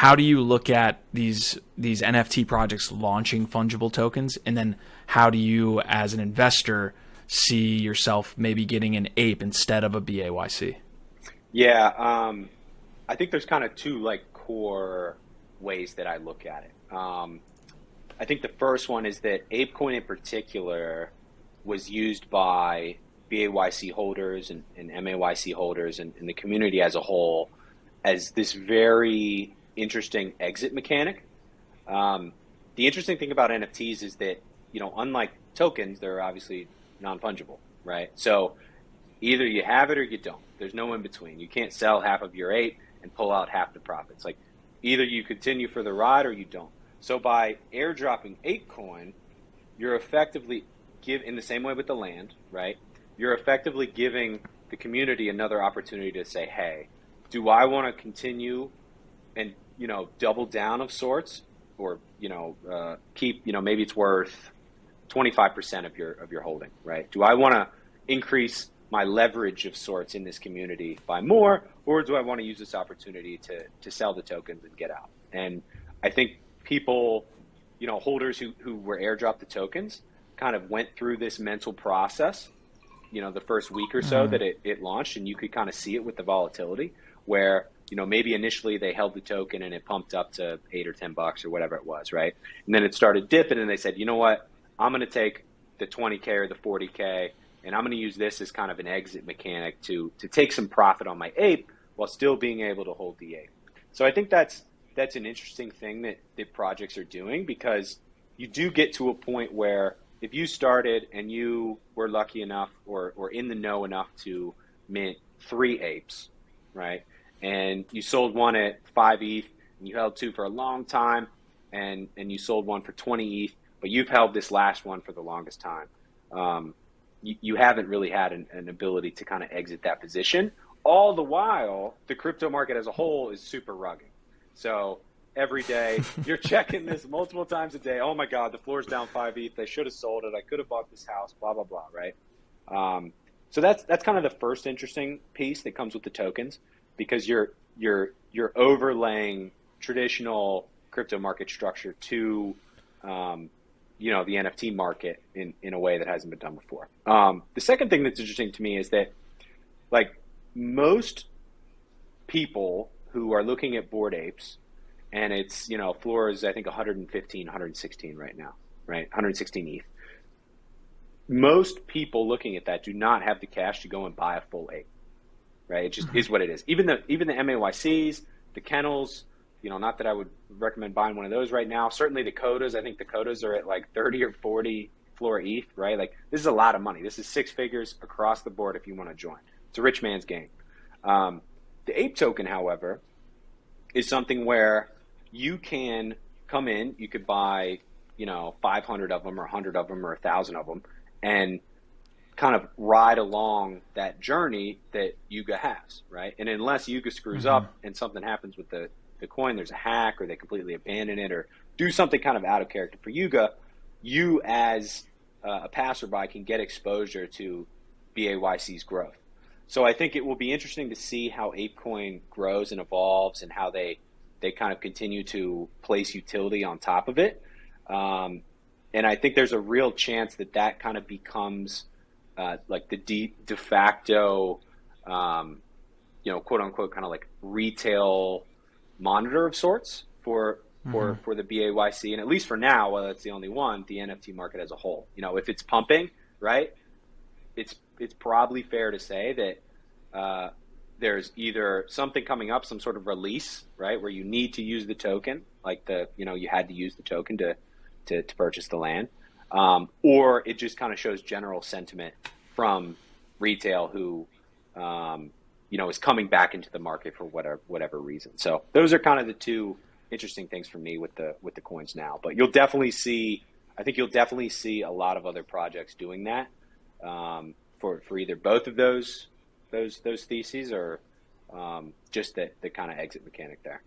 how do you look at these NFT projects launching fungible tokens, and then how do you, as an investor, see yourself maybe getting an ape instead of a BAYC? Yeah, I think there's kind of two like core ways that I look at it. I think the first one is that ApeCoin in particular was used by BAYC holders and MAYC holders and the community as a whole as this very interesting exit mechanic. The interesting thing about NFTs is that, unlike tokens, they're obviously non-fungible, right? So either you have it or you don't. There's no in between. You can't sell half of your ape and pull out half the profits. Like either you continue for the ride or you don't. So by airdropping ApeCoin, you're effectively in the same way with the land, right? You're effectively giving the community another opportunity to say, hey, do I want to continue and, double down of sorts, or, keep, maybe it's worth 25% of your holding, right? Do I want to increase my leverage of sorts in this community by more, or do I want to use this opportunity to sell the tokens and get out? And I think people, holders who were airdropped the tokens kind of went through this mental process, the first week or so that it launched, and you could kind of see it with the volatility where, maybe initially they held the token and it pumped up to $8 or $10 or whatever it was, right? And then it started dipping and they said, you know what, I'm going to take the 20K or the 40K and I'm going to use this as kind of an exit mechanic to take some profit on my ape while still being able to hold the ape. So I think that's an interesting thing that projects are doing, because you do get to a point where if you started and you were lucky enough or in the know enough to mint 3 apes, right? And you sold one at 5 ETH and you held 2 for a long time and you sold one for 20 ETH, but you've held this last one for the longest time. You haven't really had an ability to kind of exit that position. All the while, the crypto market as a whole is super rugged. So every day you're checking this multiple times a day. Oh my God, the floor's down 5 ETH. They should have sold it. I could have bought this house, blah, blah, blah, right? So that's kind of the first interesting piece that comes with the tokens, because you're overlaying traditional crypto market structure to the NFT market in a way that hasn't been done before. The second thing that's interesting to me is that, like, most people who are looking at Bored Apes, and it's, floor is, I think, 115, 116 right now, right? 116 ETH. Most people looking at that do not have the cash to go and buy a full ape, right? It just is what it is. Even the MAYCs, the kennels, not that I would recommend buying one of those right now. Certainly the Kodas, I think the Kodas are at like 30 or 40 floor ETH, right? Like, this is a lot of money. This is 6 figures across the board if you want to join. It's a rich man's game. The ape token, however, is something where you can come in, you could buy, 500 of them or 100 of them or 1,000 of them, and kind of ride along that journey that Yuga has, right? And unless Yuga screws up and something happens with the coin, there's a hack or they completely abandon it or do something kind of out of character for Yuga, you as a passerby can get exposure to BAYC's growth. So I think it will be interesting to see how ApeCoin grows and evolves and how they kind of continue to place utility on top of it. And I think there's a real chance that kind of becomes like the de facto, quote unquote, kind of like retail monitor of sorts for the BAYC, and at least for now, while it's the only one, the NFT market as a whole. If it's pumping, right, it's probably fair to say that there's either something coming up, some sort of release, right, where you need to use the token, like you had to use the token to purchase the land, or it just kind of shows general sentiment from retail who is coming back into the market for whatever reason. So those are kind of the two interesting things for me with the coins now. But you'll definitely see a lot of other projects doing that for either both of those theses or just the kind of exit mechanic there.